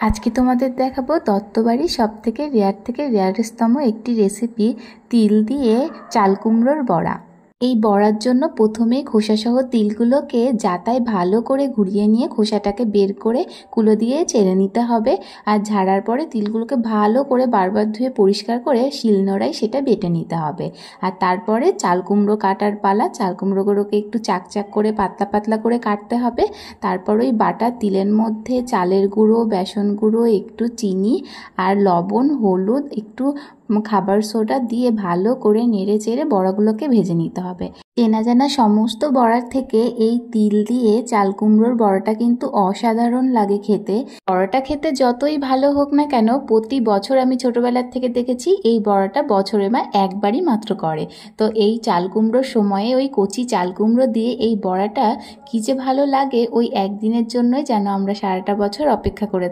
আজকে তোমাদের দেখাবো দত্তবাড়ির সবথেকে রেয়ার থেকে রেয়ারেস্টতম একটি রেসিপি, তিল দিয়ে চাল কুমড়োর বড়া। এই বড়ার জন্য প্রথমেই খোসাসহ তিলগুলোকে যাতায় ভালো করে ঘুরিয়ে নিয়ে খোসাটাকে বের করে কুলো দিয়ে চেড়ে নিতে হবে। আর ঝাড়ার পরে তিলগুলোকে ভালো করে বারবার ধুয়ে পরিষ্কার করে শিলনোড়ায় সেটা বেটে নিতে হবে। আর তারপরে চাল কুমড়ো কাটার পালা। চাল কুমড়োগুলোকে একটু চাকচাক করে পাতলা পাতলা করে কাটতে হবে। তারপর ওই বাটা তিলের মধ্যে চালের গুঁড়ো, বেসন গুঁড়ো, একটু চিনি আর লবণ, হলুদ, একটু খাবার সোডা দিয়ে ভালো করে নেড়ে চেড়ে বড়াগুলোকে ভেজে নিতে হবে। চেনা জানা সমস্ত বড়ার থেকে এই তিল দিয়ে চাল কুমড়োর বড়াটা কিন্তু অসাধারণ লাগে খেতে। বড়াটা খেতে যতই ভালো হোক না কেন, প্রতি বছর আমি ছোটবেলার থেকে দেখেছি এই বড়াটা বছরে মা একবারই মাত্র করে। তো এই চাল কুমড়োর সময়ে ওই কচি চাল কুমড়ো দিয়ে এই বড়াটা কি যে ভালো লাগে, ওই একদিনের জন্যই যেন আমরা সারাটা বছর অপেক্ষা করে থাকি।